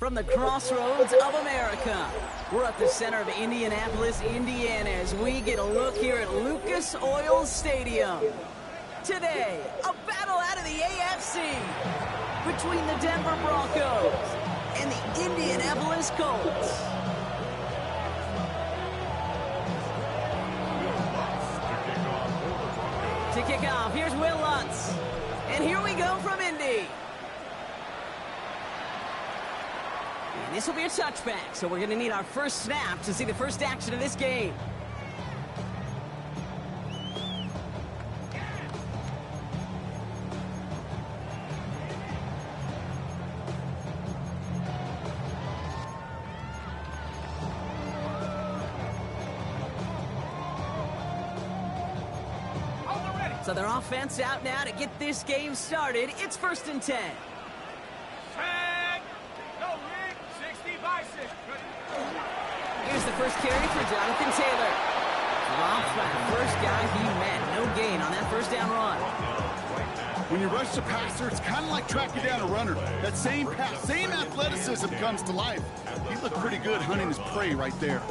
from the crossroads of America. We're at the center of Indianapolis, Indiana, as we get a look here at Lucas Oil Stadium. Today, a battle out of the AFC between the Denver Broncos and the Indianapolis Colts. To kick off, here's Will Lutz. And here we go from Indy. And this will be a touchback, so we're going to need our first snap to see the first action of this game. So their offense out now to get this game started. It's 1st and 10. Here's the first carry for Jonathan Taylor. Dropped by the first guy he met. No gain on that first down run. When you rush the passer, it's kind of like tracking down a runner. That same pass, same athleticism comes to life. He looked pretty good hunting his prey right there.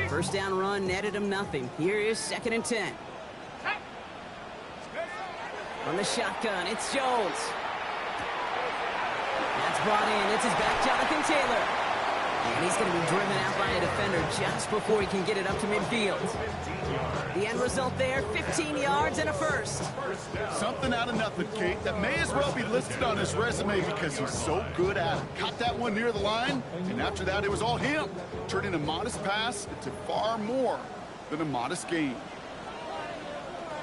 First down run netted him nothing. Here is 2nd and 10. From the shotgun, it's Jones. That's brought in. It's his back, Jonathan Taylor. And he's going to be driven out by a defender just before he can get it up to midfield. The end result there, 15 yards and a first. Something out of nothing, Kate. That may as well be listed on his resume because he's so good at it. Caught that one near the line, and after that, it was all him. Turning a modest pass into far more than a modest gain.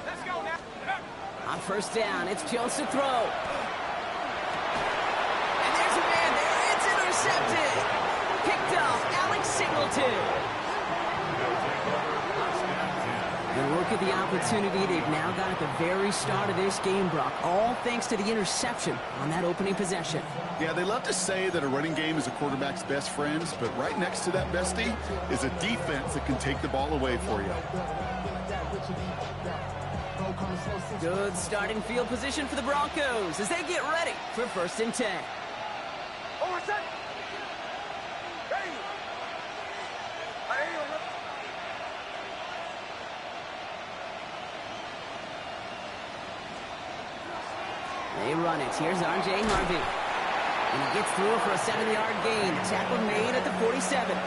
Let's go now. On first down, it's Jones to throw. And there's a man there. It's intercepted. Picked off Alex Singleton. And look at the opportunity they've now got at the very start of this game, Brock. All thanks to the interception on that opening possession. Yeah, they love to say that a running game is a quarterback's best friends, but right next to that bestie is a defense that can take the ball away for you. Good starting field position for the Broncos as they get ready for 1st and 10. They run it. Here's R.J. Harvey. And he gets through for a 7-yard gain. Tackle made at the 47.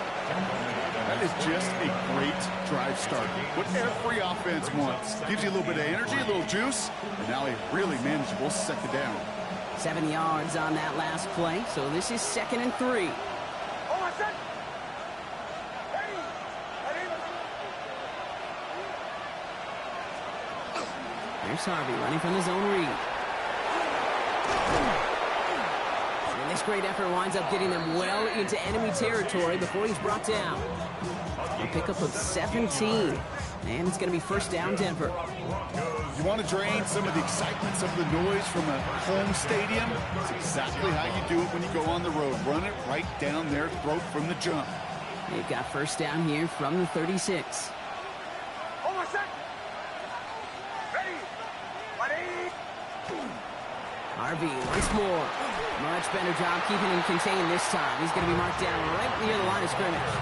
That is just a great drive start. What every offense wants. Gives you a little bit of energy, a little juice, and now a really manageable 2nd down. 7 yards on that last play, so this is 2nd and 3. Here's Harvey running from his own read. And this great effort winds up getting them well into enemy territory before he's brought down. A pickup of 17. And it's going to be 1st down, Denver. You want to drain some of the excitement, some of the noise from a home stadium? It's exactly how you do it when you go on the road. Run it right down their throat from the jump. They've got 1st down here from the 36. Harvey once more. Much better job keeping him contained this time. He's going to be marked down right near the line of scrimmage.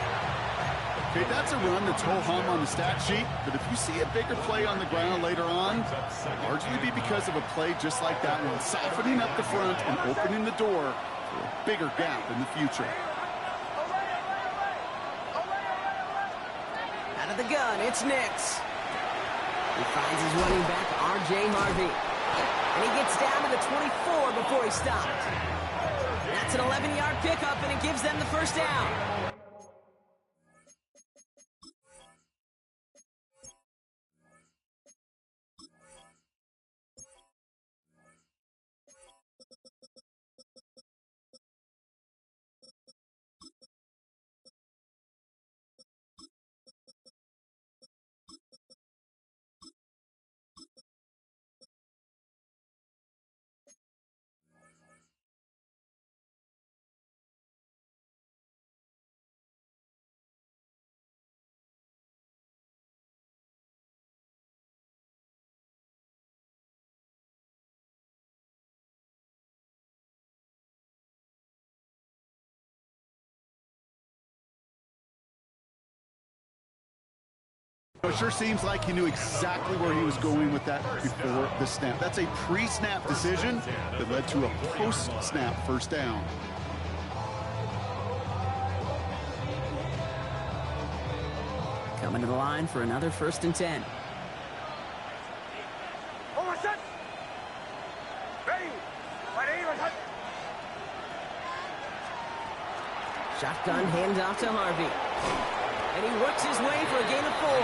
Okay, that's a run that's ho-hum on the stat sheet, but if you see a bigger play on the ground later on, it'll largely be because of a play just like that one, softening up the front and opening the door for a bigger gap in the future. Out of the gun, it's Nix. He finds his running back, R.J. Harvey. And he gets down to the 24 before he stopped. That's an 11-yard pickup, and it gives them the 1st down. It sure seems like he knew exactly where he was going with that before the snap. That's a pre-snap decision that led to a post-snap first down. Coming to the line for another 1st and 10. Shotgun handoff to Harvey. And he works his way for a gain of 4.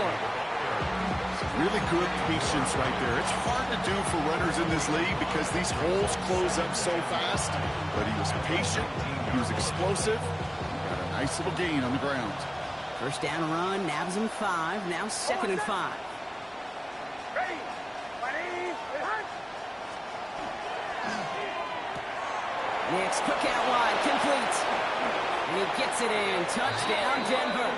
Really good patience right there. It's hard to do for runners in this league because these holes close up so fast. But he was patient. He was explosive. Got a nice little gain on the ground. First down run, nabs him 5. Now 2nd and 5. Next, quick out wide, complete. And he gets it in. Touchdown, Denver.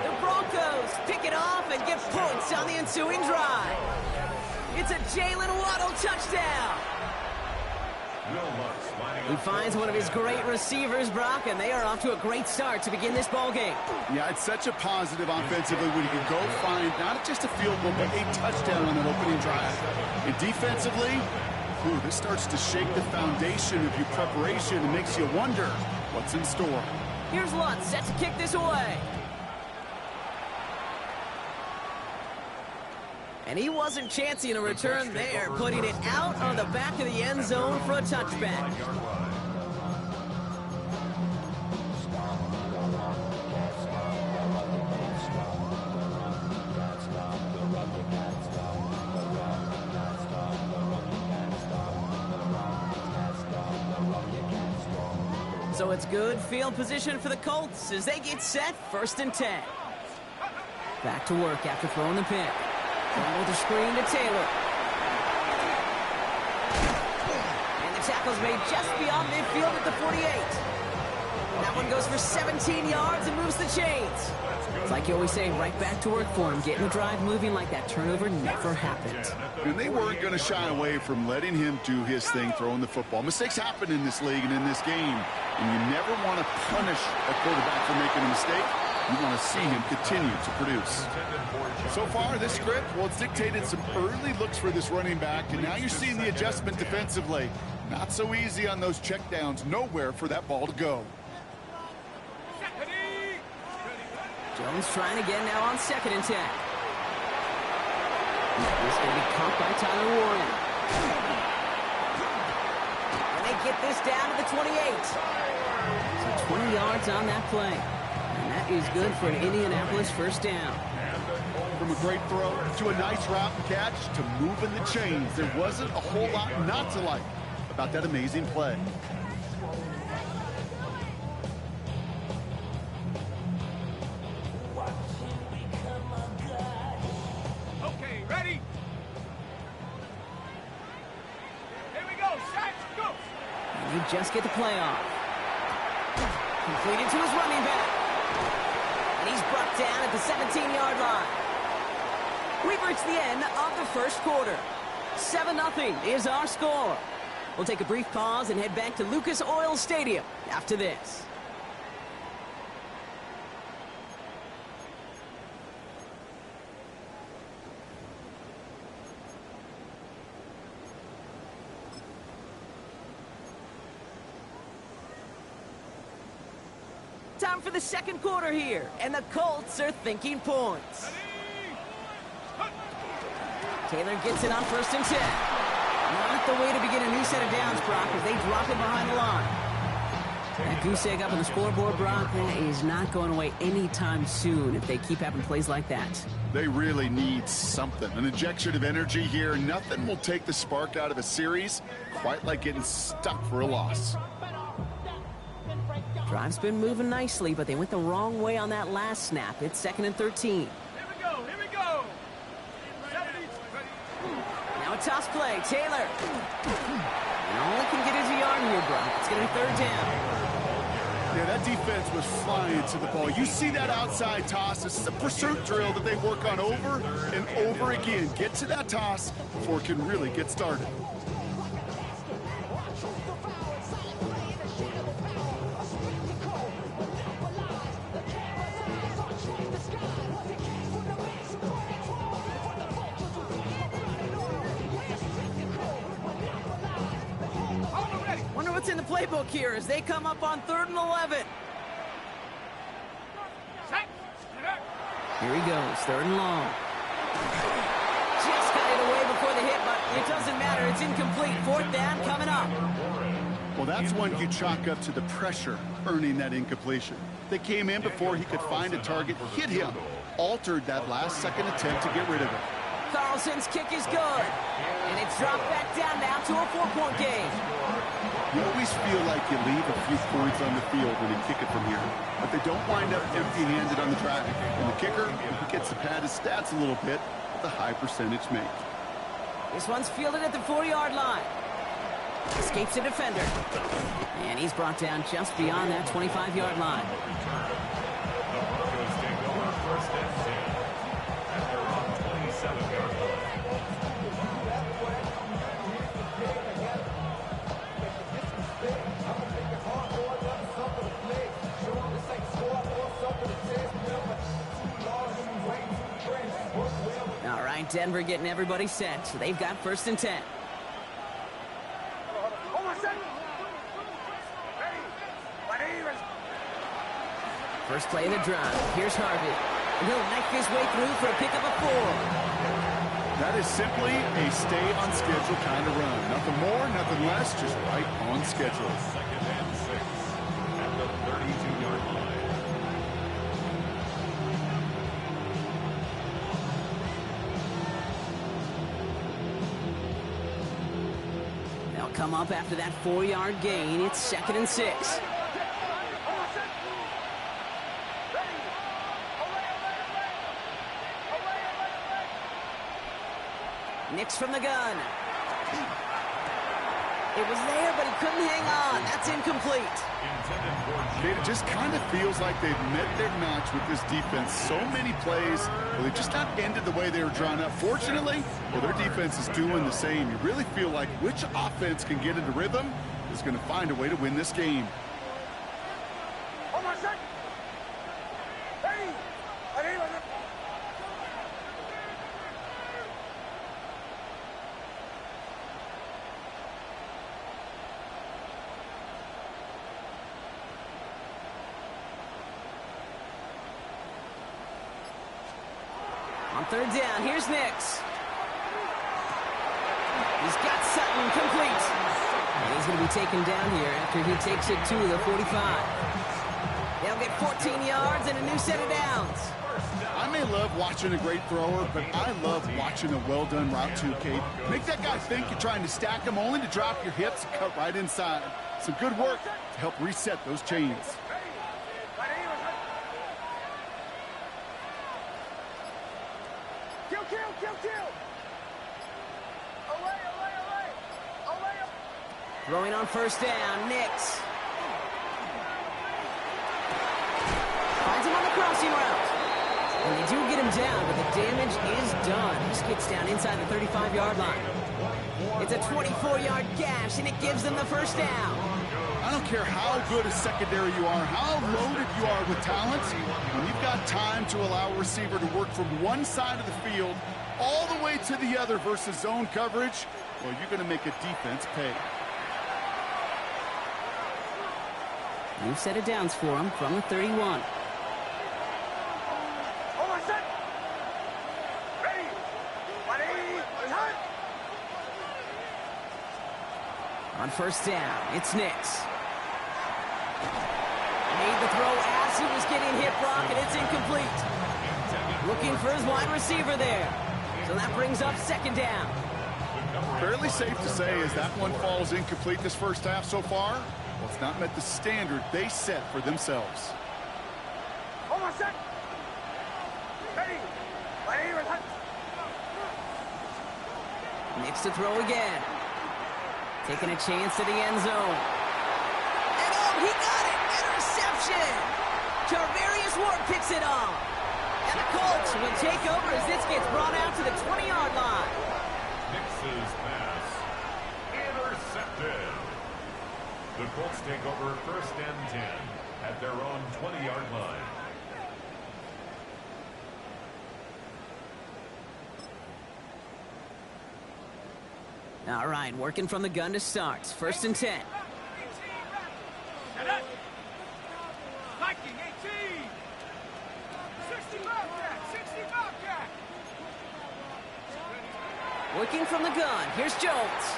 The Broncos pick it off and get points on the ensuing drive. It's a Jalen Waddle touchdown. He finds one of his great receivers, Brock, and they are off to a great start to begin this ball game. Yeah, it's such a positive offensively when you can go find not just a field goal, but a touchdown on that opening drive. And defensively, this starts to shake the foundation of your preparation and makes you wonder what's in store. Here's Lutz set to kick this away. And he wasn't chancing a return there, putting it out on the back of the end zone for a touchback. So it's good field position for the Colts as they get set 1st and 10. Back to work after throwing the pick. With the screen to Taylor. And the tackle's made just beyond midfield at the 48. That one goes for 17 yards and moves the chains. It's like you always say, right back to work for him. Getting the drive moving like that turnover never happened. And they weren't going to shy away from letting him do his thing, throwing the football. Mistakes happen in this league and in this game. And you never want to punish a quarterback for making a mistake. You want to see him continue to produce. So far, this script, well, it's dictated some early looks for this running back, and now you're seeing the adjustment defensively. Not so easy on those checkdowns. Nowhere for that ball to go. Jones trying again now on 2nd and 10. This going to be caught by Tyler Warren. And they get this down to the 28. So 20 yards on that play. And that is good for an Indianapolis 1st down. From a great throw to a nice route and catch to moving the chains. There wasn't a whole lot not to like about that amazing play. Okay, ready? Here we go, set, go! And you just get the play off. Completed to his running back. And he's brought down at the 17-yard line. We've reached the end of the 1st quarter. 7-0 is our score. We'll take a brief pause and head back to Lucas Oil Stadium after this. Time for the 2nd quarter here, and the Colts are thinking points. Taylor gets it on 1st and 10. Not the way to begin a new set of downs, Brock, as they drop it behind the line. That goose egg up on the scoreboard, Brock, that is not going away anytime soon if they keep having plays like that. They really need something. An injection of energy here. Nothing will take the spark out of a series quite like getting stuck for a loss. Drive's been moving nicely, but they went the wrong way on that last snap. It's 2nd and 13. Here we go, here we go! Now a toss play, Taylor. And all he can get is a yard here, Brock. It's going to be 3rd down. Yeah, that defense was flying to the ball. You see that outside toss. This is a pursuit drill that they work on over and over again. Get to that toss before it can really get started. what's in the playbook here as they come up on 3rd and 11. Here he goes, 3rd and long. Just got it away before the hit, but it doesn't matter. It's incomplete. 4th down coming up. Well, that's one you chalk up to the pressure earning that incompletion. They came in before he could find a target, hit him, altered that last-second attempt to get rid of it. Carlson's kick is good, and it's dropped back down now to a 4-point game. You always feel like you leave a few points on the field when you kick it from here, but they don't wind up empty-handed on the track. And the kicker, he gets to pad his stats a little bit with a high percentage make. This one's fielded at the 40-yard line. Escapes a defender. And he's brought down just beyond that 25-yard line. The Broncos take over 1st and 10 at their own 27-yard line. All right, Denver getting everybody set. So they've got 1st and 10. First play of the drive. Here's Harvey. And he'll knife his way through for a pickup of 4. That is simply a stay-on-schedule kind of run. Nothing more, nothing less, just right on schedule. 2nd and 6 at the 32-yard line. They'll come up after that 4-yard gain. It's 2nd and 6. Nix from the gun. It was there, but he couldn't hang on. That's incomplete. It just kind of feels like they've met their match with this defense. So many plays, well, they've just not ended the way they were drawn up. Fortunately, well, their defense is doing the same. You really feel like which offense can get into rhythm is going to find a way to win this game. On 3rd down, here's Nix. He's got Sutton complete. And he's going to be taken down here after he takes it to the 45. They'll get 14 yards and a new set of downs. I may love watching a great thrower, but I love watching a well-done route too, Kate. Make that guy think you're trying to stack him only to drop your hips and cut right inside. Some good work to help reset those chains. Throwing on 1st down, Nix. Finds him on the crossing route. And they do get him down, but the damage is done. He gets down inside the 35-yard line. It's a 24-yard gash, and it gives them the 1st down. I don't care how good a secondary you are, how loaded you are with talent, when you've got time to allow a receiver to work from one side of the field all the way to the other versus zone coverage, well, you're going to make a defense pay. New set of downs for him from the 31. On 1st down, it's Nix. Made the throw as he was getting hit, Brock, and it's incomplete. Looking for his wide receiver there. So that brings up 2nd down. Fairly safe to say as that one falls incomplete this first half so far, well, it's not met the standard they set for themselves. Nix to throw again. Taking a chance to the end zone. And oh, he got it! Interception! Charvarius Ward picks it off. And the Colts will take over as this gets brought out to the 20-yard line. Nix's pass intercepted. The Colts take over 1st and 10 at their own 20-yard line. All right, working from the gun to start. 1st and 10. Set it. Liking 18. 60 Bobcat. 60 Bobcat. Working from the gun. Here's Jones.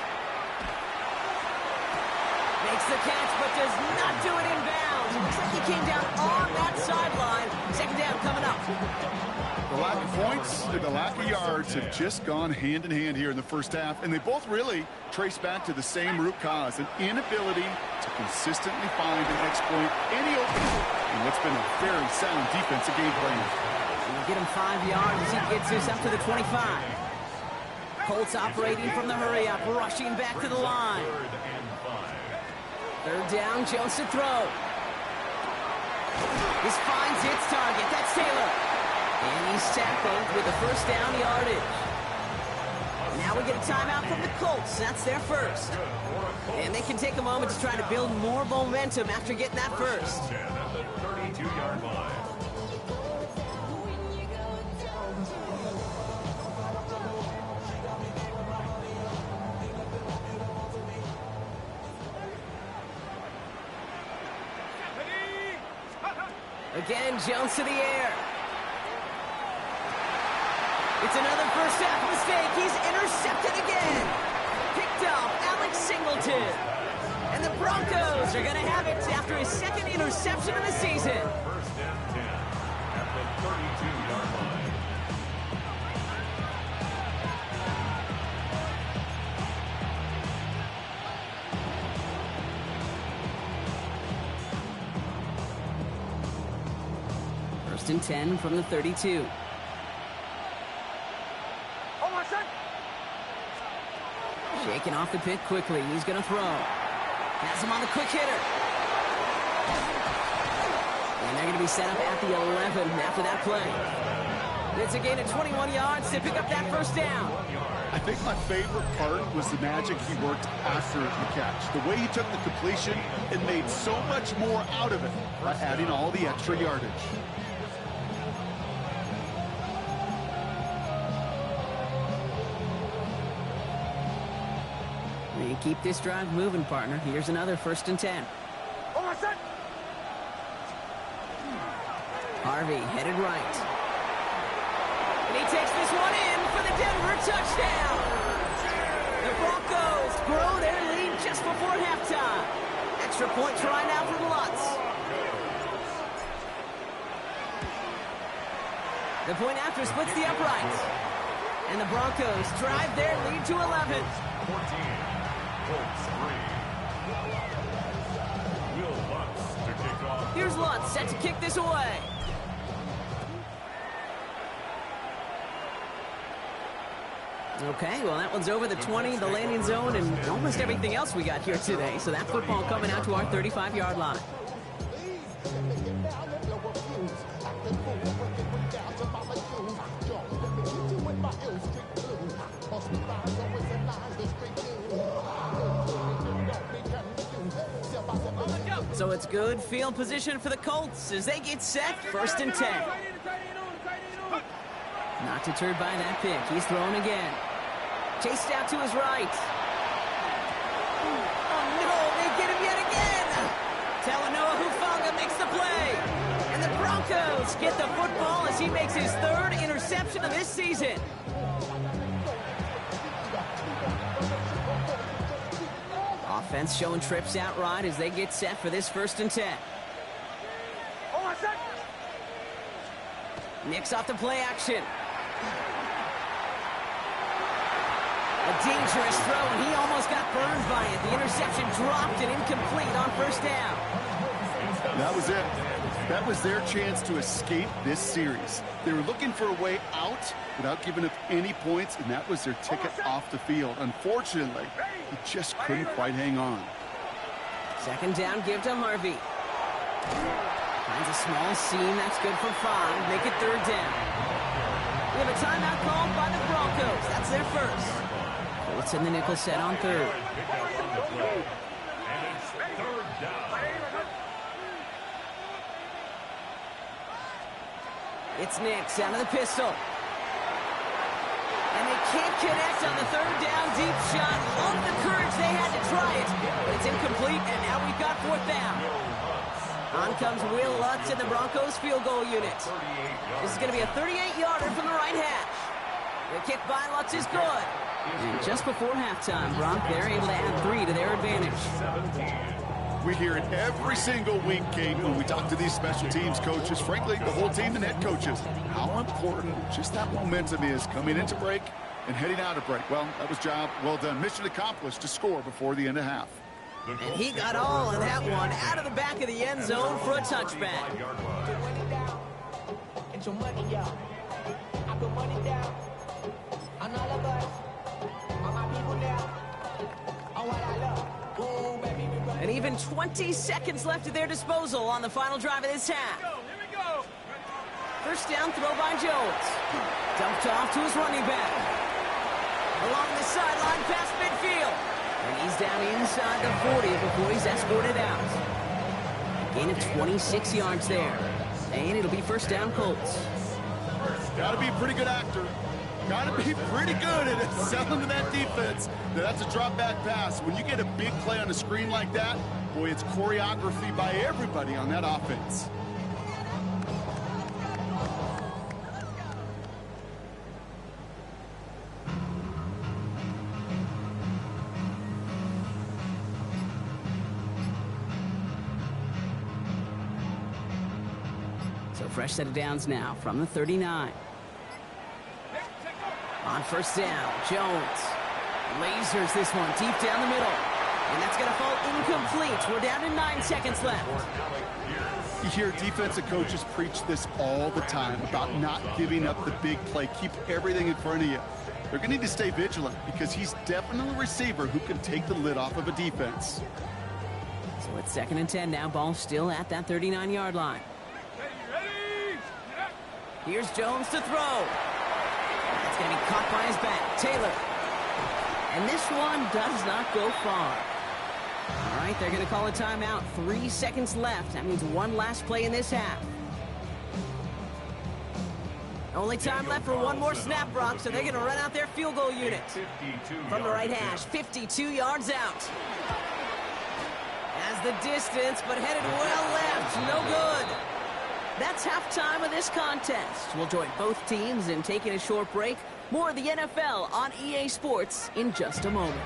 Makes the catch, but does not do it in bounds. It looks like he came down on that sideline. Second down coming up. The lack of points and the lack of yards have just gone hand in hand here in the first half, and they both really trace back to the same root cause, an inability to consistently find and exploit any opening in what's been a very sound defensive game plan. We'll get him 5 yards as he gets this up to the 25. Colts operating from the hurry-up, rushing back to the line. Third down, Jones to throw. This finds its target. That's Taylor. And he's tackled with a first down yardage. Now we get a timeout from the Colts. That's their first. And they can take a moment to try to build more momentum after getting that first. 10 at the 32-yard line. Again, Jones to the air. It's another first half mistake. He's intercepted again. Picked up Alex Singleton. And the Broncos are going to have it after his second interception of the season. First and 10 at the 32-yard line. First and 10 from the 32. Shaking off the pick quickly. He's going to throw. Has him on the quick hitter. And they're going to be set up at the 11 after that play. It's a gain of 21 yards to pick up that first down. I think my favorite part was the magic he worked after the catch. The way he took the completion and made so much more out of it by adding all the extra yardage. They keep this drive moving, partner. Here's another first and 10. Harvey headed right. And he takes this one in for the Denver touchdown. The Broncos grow their lead just before halftime. Extra point try now from Lutz. The point after splits the uprights. And the Broncos drive their lead to 11. 14. Colts 3. Will Lutz to kick off. Here's Lutz set to kick this away. Okay, well, that one's over the 20, the landing zone, and almost everything else we got here today. So that football coming out to our 35-yard line. So it's good field position for the Colts as they get set, first and 10. Not deterred by that pick. He's throwing again. Chased out to his right. Oh, no, they get him yet again. Talanoa Hufanga makes the play. And the Broncos get the football as he makes his third interception of this season. Offense showing trips out right as they get set for this first and 10. Nicks off the play action. A dangerous throw, and he almost got burned by it. The interception dropped and incomplete on first down. That was it. That was their chance to escape this series. They were looking for a way out without giving up any points, and that was their ticket off the field. Unfortunately, he just couldn't quite hang on. Second down, give to Harvey. Finds a small seam. That's good for 5. Make it third down. We have a timeout called by the Broncos. That's their first. Colts in the nickel set on third. And it's third down. It's Nicks out of the pistol. And they can't connect on the third down deep shot. Love the courage they had to try it. But it's incomplete, and now we've got fourth down. On comes Will Lutz in the Broncos field goal unit. This is going to be a 38-yarder from the right hash. The kick by Lutz is good. And just before halftime, Bronk, they're able to add 3 to their advantage. We hear it every single week, Kate, when we talk to these special teams coaches, frankly, the whole team and head coaches, how important just that momentum is coming into break and heading out of break. Well, that was job well done. Mission accomplished to score before the end of half. And he got all of that one out of the back of the end zone for a touchback. And even 20 seconds left at their disposal on the final drive of this half. Here we go. First down throw by Jones. Dumped off to his running back. Along the sideline past midfield. And he's down inside the 40 before he's escorted out. Gain of 26 yards there. And it'll be first down Colts. Got to be a pretty good actor. Got to be pretty good at selling to that defense. That's a drop back pass. When you get a big play on a screen like that, boy, it's choreography by everybody on that offense. So fresh set of downs now from the 39. On first down, Jones lasers this one deep down the middle. And that's going to fall incomplete. We're down to 9 seconds left. You hear defensive coaches preach this all the time about not giving up the big play. Keep everything in front of you. They're going to need to stay vigilant because he's definitely a receiver who can take the lid off of a defense. So it's 2nd and 10 now. Ball still at that 39-yard line. Ready? Here's Jones to throw. That's going to be caught by his back. Taylor. And this one does not go far. All right, they're going to call a timeout. 3 seconds left. That means one last play in this half. Only time left for one more snap, Brock, so they're going to run out their field goal unit. From the right hash, 52 yards out. As the distance, but headed well left. No good. That's halftime of this contest. We'll join both teams in taking a short break. More of the NFL on EA Sports in just a moment.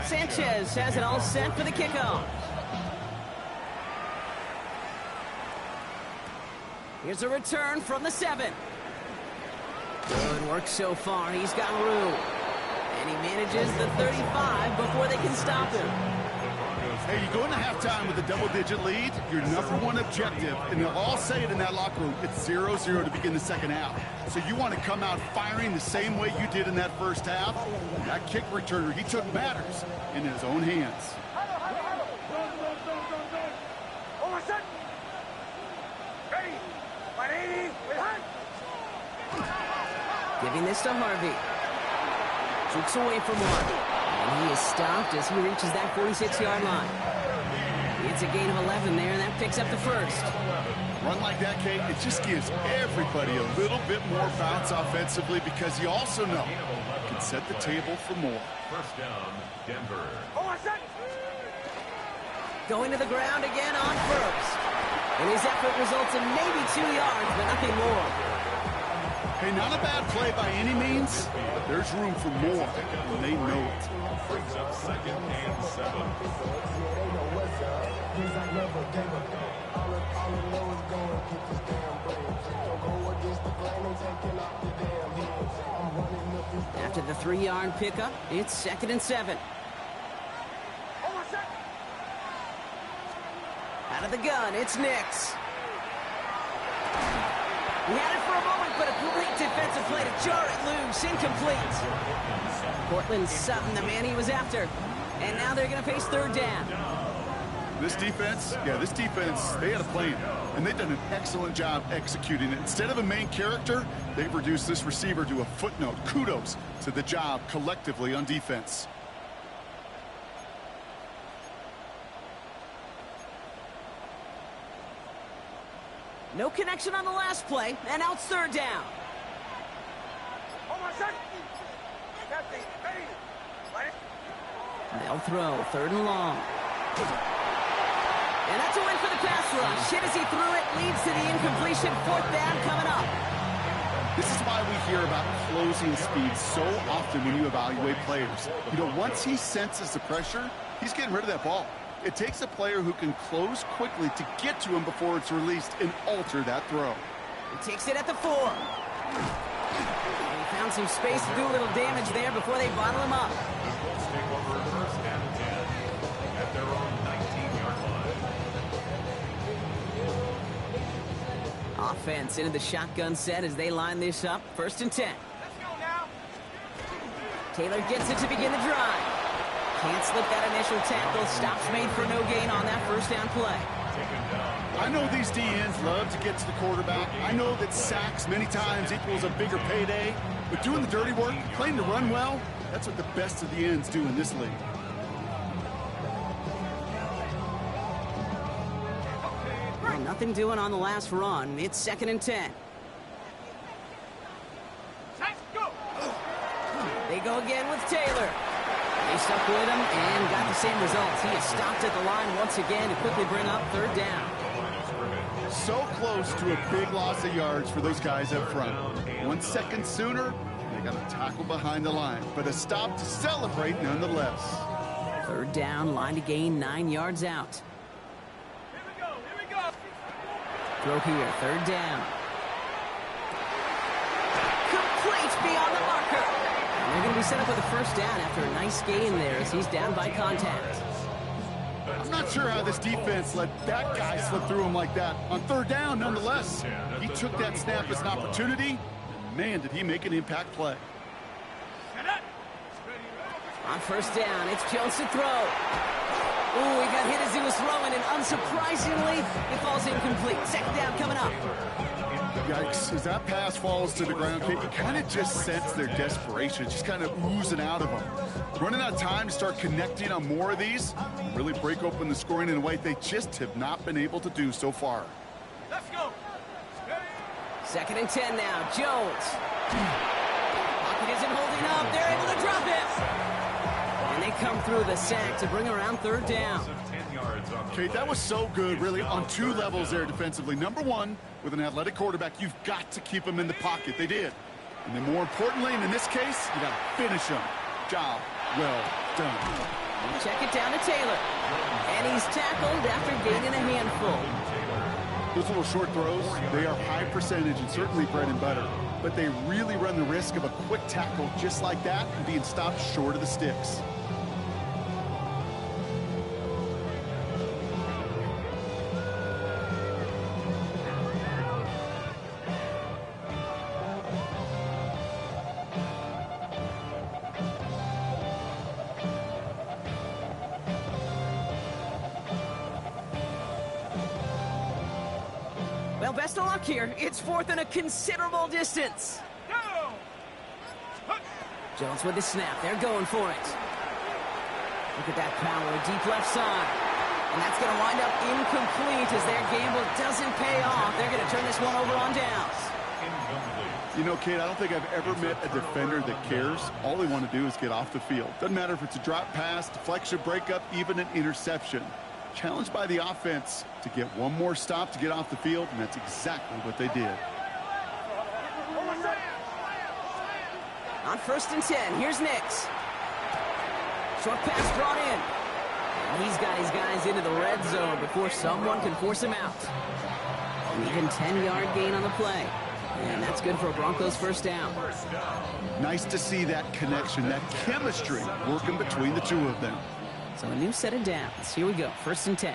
Sanchez has it all set for the kickoff. Here's a return from the 7. Good work so far. He's got room. And he manages the 35 before they can stop him. Hey, you go into halftime with a double-digit lead, your number one objective, and they'll all say it in that locker room, it's 0-0 to begin the second half. So you want to come out firing the same way you did in that first half. That kick returner, he took matters in his own hands. Giving this to Harvey. Jukes away from one. And he is stopped as he reaches that 46-yard line. It's a gain of 11 there, and that picks up the first. Run like that, Kate, it just gives everybody a little bit more bounce offensively because you also know you can set the table for more. First down, Denver. Going to the ground again on first. And his effort results in maybe 2 yards, but nothing more. Hey, not a bad play by any means, but there's room for more, and they know it. Brings up 2nd and 7. After the 3-yard pickup, it's 2nd and 7. Out of the gun, it's Nix. He had it for a moment, but a great defensive play to jar it loose. Incomplete. Cortland Sutton, the man he was after. And now they're going to face 3rd down. This defense, they had a plan, and they've done an excellent job executing it. Instead of a main character, they've reduced this receiver to a footnote. Kudos to the job collectively on defense. No connection on the last play, and now it's third down. They'll throw, third and long. And that's a win for the pass rush. Hit as he threw it, leads to the incompletion. Fourth down coming up. This is why we hear about closing speed so often when you evaluate players. You know, once he senses the pressure, he's getting rid of that ball. It takes a player who can close quickly to get to him before it's released and alter that throw. He takes it at the 4. He found some space to do a little damage there before they bottle him up. The Colts take over first and 10 at their own 19-yard line. Offense into the shotgun set as they line this up. First and 10. Let's go now. Taylor gets it to begin the drive. Can't slip that initial tackle. Stops made for no gain on that first down play. I know these DNs love to get to the quarterback. I know that sacks many times equals a bigger payday. But doing the dirty work, playing to run well, that's what the best of the ends do in this league. Well, nothing doing on the last run. It's second and 10. Let's go. They go again with Taylor. They stuck with him and got the same results. He is stopped at the line once again to quickly bring up third down. So close to a big loss of yards for those guys up front. 1 second sooner, they got a tackle behind the line, but a stop to celebrate nonetheless. Third down, line to gain 9 yards out. Here we go. Here we go. Throw here, third down. Complete beyond the marker. And they're going to be set up with a first down after a nice gain there as he's down by contact. I'm not sure how this defense let that guy slip through him like that. On third down, nonetheless, he took that snap as an opportunity. And man, did he make an impact play. Set up. On first down, it's Jones to throw. Ooh, he got hit as he was throwing, and unsurprisingly, it falls incomplete. Second down coming up. Yikes, as that pass falls to the ground, you kind of just sense their desperation, just kind of oozing out of them. Running out of time to start connecting on more of these, really break open the scoring in a way they just have not been able to do so far. Let's go. Second and 10 now, Jones. Pocket isn't holding up, they're able to drop it. And they come through the sack to bring around third down. Kate, that was so good, really, on 2 levels there defensively. Number 1, with an athletic quarterback, you've got to keep him in the pocket. They did. And then more importantly, and in this case, you got to finish him. Job well done. Check it down to Taylor. And he's tackled after gaining a handful. Those little short throws, they are high percentage and certainly bread and butter. But they really run the risk of a quick tackle just like that and being stopped short of the sticks. Well, best of luck here. It's fourth and a considerable distance. Go. Jones with the snap. They're going for it. Look at that power. Deep left side. And that's going to wind up incomplete as their gamble doesn't pay off. They're going to turn this one over on downs. You know, Kate, I don't think I've ever met a defender that cares. All they want to do is get off the field. Doesn't matter if it's a drop pass, deflection, breakup, even an interception. Challenged by the offense to get one more stop to get off the field, and that's exactly what they did. On first and 10, here's Nix. Short pass brought in. And he's got his guys into the red zone before someone can force him out. An even 10-yard gain on the play. And that's good for a Broncos first down. Nice to see that connection, that chemistry working between the two of them. So a new set of downs. Here we go, first and 10.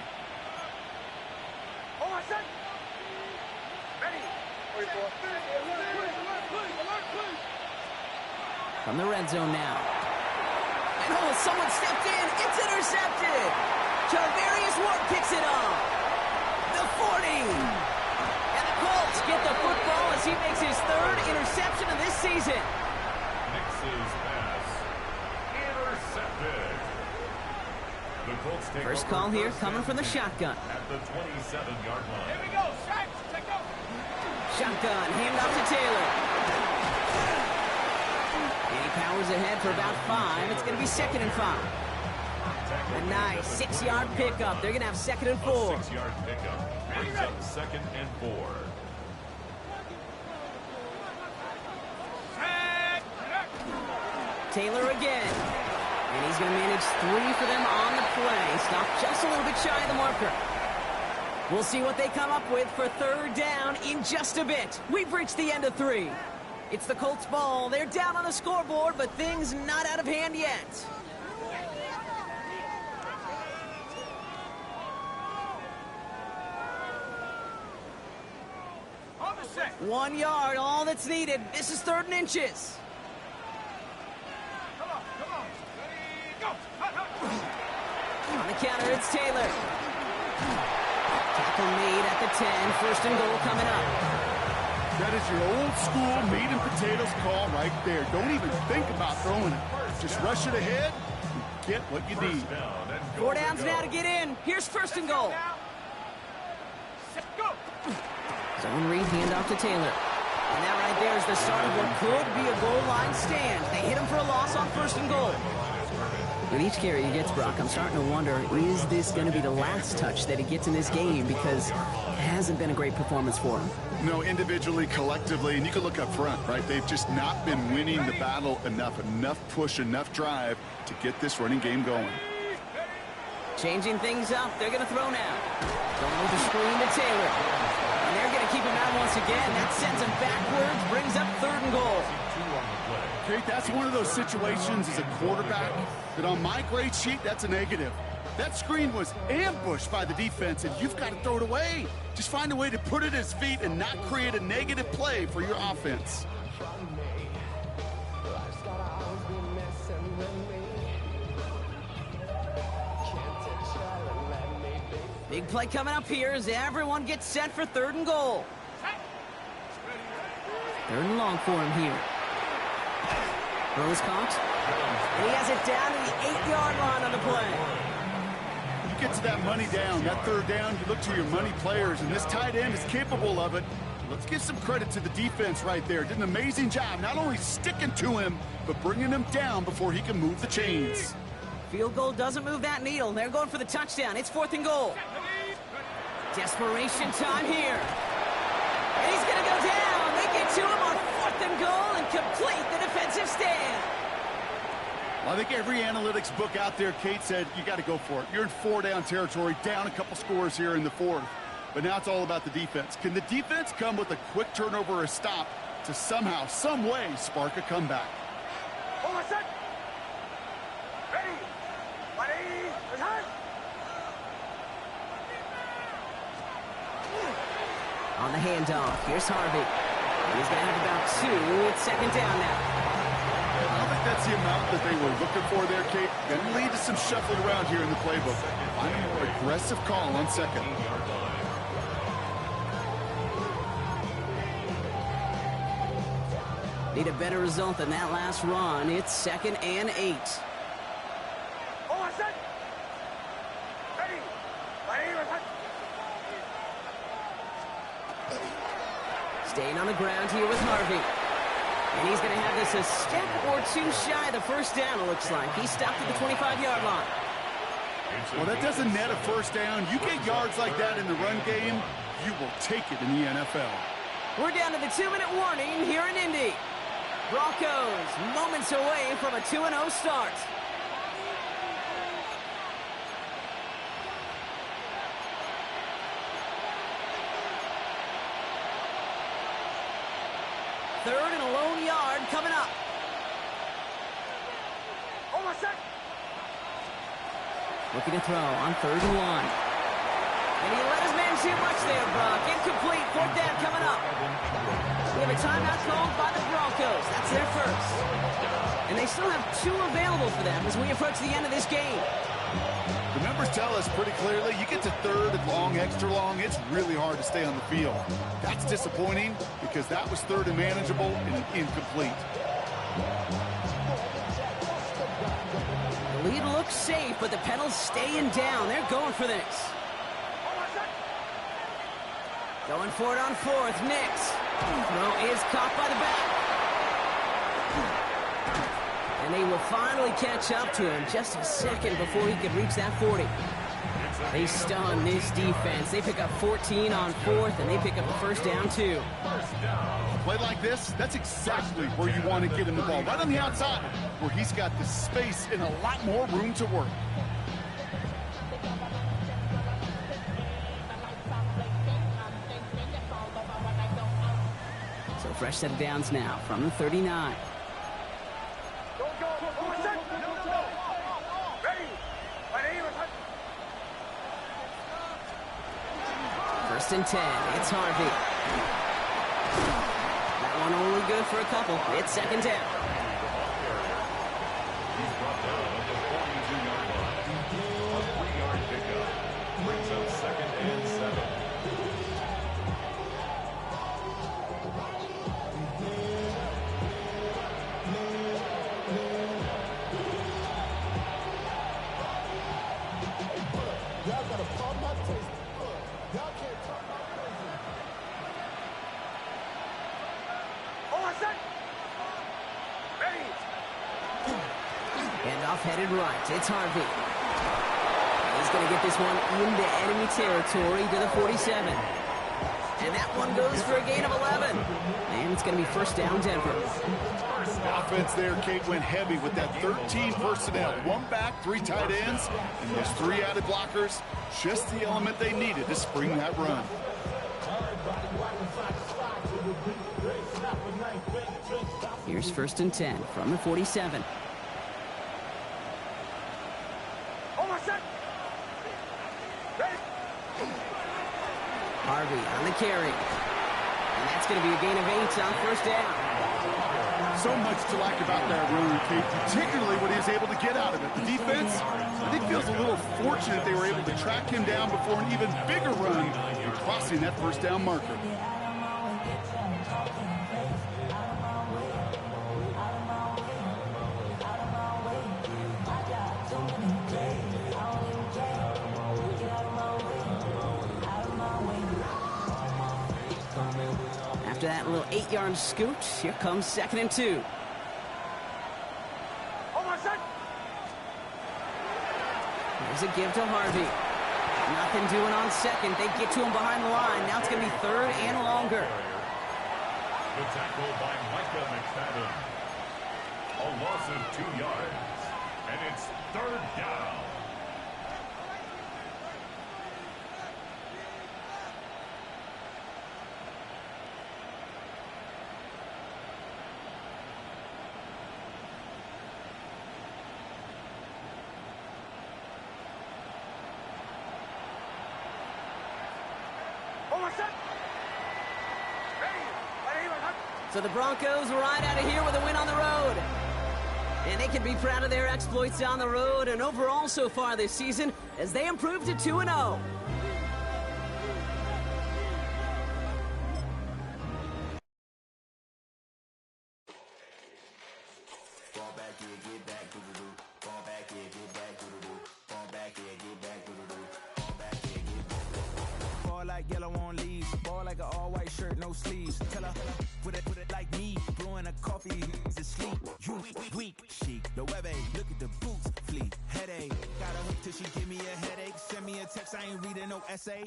From the red zone now. And oh, someone stepped in. It's intercepted. Javarius Ward picks it off. The 40. And the Colts get the football as he makes his third interception of this season. Nix's pass intercepted. The Colts take First over call here first coming and from the 10 shotgun. at the 27-yard line. Here we go. Stripes. Check out. Shotgun, handoff to Taylor. And he powers ahead for about 5. It's going to be 2nd and 5. A nice 6-yard pickup. They're going to have 2nd and 4. 6-yard pickup brings up 2nd and 4. Taylor again. And he's going to manage 3 for them on the play. Stopped just a little bit shy of the marker. We'll see what they come up with for 3rd down in just a bit. We've reached the end of 3. It's the Colts ball. They're down on the scoreboard, but things not out of hand yet. On the set. 1 yard, all that's needed. This is 3rd and inches. Come on. Ready, go. Hut, hut. On the counter, it's Taylor. Tackle made at the 10. 1st and goal coming up. That is your old school meat and potatoes call right there. Don't even think about throwing it. Just rush it ahead and get what you need. 4 downs now to get in. Here's 1st and goal. Set, go. Zone read, handoff to Taylor. And that right there is the start of what could be a goal line stand. They hit him for a loss on 1st and goal. With each carry he gets, Brock, I'm starting to wonder, is this going to be the last touch that he gets in this game? Because it hasn't been a great performance for him. No, individually, collectively, and you can look up front, right? They've just not been winning the battle enough push, enough drive to get this running game going. Changing things up. They're going to throw now. Going with the screen to Taylor. And they're going to keep him out once again. That sends him backwards, brings up 3rd and goal. Okay, that's one of those situations as a quarterback that on my grade sheet, that's a negative. That screen was ambushed by the defense, and you've got to throw it away. Just find a way to put it at his feet and not create a negative play for your offense. Big play coming up here as everyone gets set for 3rd and goal. 3rd and long for him here. Throws caught. And he has it down to the 8-yard line on the play. You get to that money down, that 3rd down, you look to your money players, and this tight end is capable of it. Let's give some credit to the defense right there. Did an amazing job, not only sticking to him, but bringing him down before he can move the chains. Field goal doesn't move that needle. They're going for the touchdown. It's 4th and goal. Desperation time here. And he's going to go down. They get to him on 4th and goal and complete the defensive stand. Well, I think every analytics book out there, Kate, said you got to go for it. You're in 4-down territory, down a couple scores here in the 4th. But now it's all about the defense. Can the defense come with a quick turnover or a stop to somehow, some way, spark a comeback? Hold on, set. Ready. Return. On the handoff, here's Harvey. He's going to have about 2. It's 2nd down now. I don't think that's the amount that they were looking for there, Kate. Going to lead to some shuffling around here in the playbook. Find a more aggressive call on 2nd. Need a better result than that last run. It's 2nd and 8. Hold on, set. Ready. Return. Staying on the ground here with Harvey. And he's going to have this a step or 2 shy of the 1st down, it looks like. He stopped at the 25-yard line. Well, that doesn't net a 1st down. You get yards like that in the run game, you will take it in the NFL. We're down to the 2-minute warning here in Indy. Broncos moments away from a 2-0 start. Third and a lone yard coming up. Hold on, set. Looking to throw on 3rd and 1. And he let his man too much there, Brock. Incomplete. 4th down coming up. We have a timeout called by the Broncos. That's their first. And they still have 2 available for them as we approach the end of this game. The numbers tell us pretty clearly, you get to 3rd and long, extra long, it's really hard to stay on the field. That's disappointing because that was 3rd and manageable and incomplete. The lead looks safe, but the pedal's staying down. They're going for this. Going for it on fourth. Nix. Throw is caught by the back. And they will finally catch up to him just a second before he could reach that 40. They stun this defense. They pick up 14 on fourth, and they pick up the first down, too. Play like this, that's exactly where you want to get him the ball. Right on the outside, where he's got the space and a lot more room to work. So fresh set of downs now from the 39. First and 10. It's Harvey. That one only good for a couple. It's second down. He's brought down at the 42-yard line. A 3-yard pickup brings up second and 7. Y'all gotta pump my taste. Y'all can't talk my crazy. Handoff headed right. It's Harvey. He's going to get this one into enemy territory to the 47. And that one goes for a gain of 11. And it's going to be first down, Denver. The offense there, Kate, went heavy with that 13 personnel. 1 back, 3 tight ends, and those 3 added blockers. Just the element they needed to spring that run. Here's first and 10 from the 47. Harvey on the carry. And that's going to be a gain of 8 on first down. So much to like about that run, Kate, particularly what he was able to get out of it. The defense, I think, feels a little fortunate they were able to track him down before an even bigger run and crossing that first down marker. After that little 8-yard scoot, here comes second and 2. There's a give to Harvey. Nothing doing on second. They get to him behind the line. Now it's going to be third and longer. The tackle by Micah McFadden. A loss of 2 yards. And it's third down. So the Broncos ride out of here with a win on the road. And they can be proud of their exploits on the road and overall so far this season as they improve to 2-0. Yellow on leaves, ball like an all-white shirt, no sleeves. Tell her, put it like me, blowing a coffee, he's asleep. You weak, chic, the web look at the boots, fleet, headache. Got a hook till she give me a headache. Send me a text, I ain't reading no essay.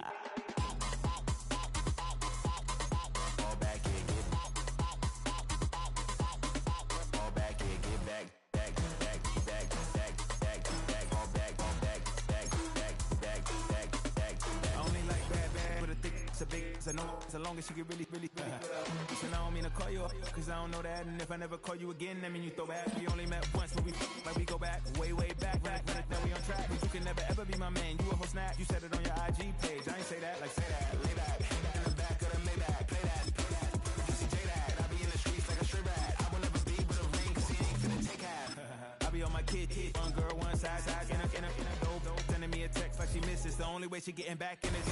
Fall back here, get back. It's a big, so no, so long as she get really. So now I don't mean to call you up, cause I don't know that. And if I never call you again, that mean you throw back. We only met once, but we go back, way back. Now we on track, but you can never ever be my man. You a whole snap, you said it on your IG page. I ain't say that, like say that, lay back. In the back of the Maybach, play that. You see J that, I be in the streets like a stray rat. I will never be with a ring, cause he ain't finna take half. I be on my kid, one girl, one side, in a dope, sending me a text like she misses. The only way she getting back in it.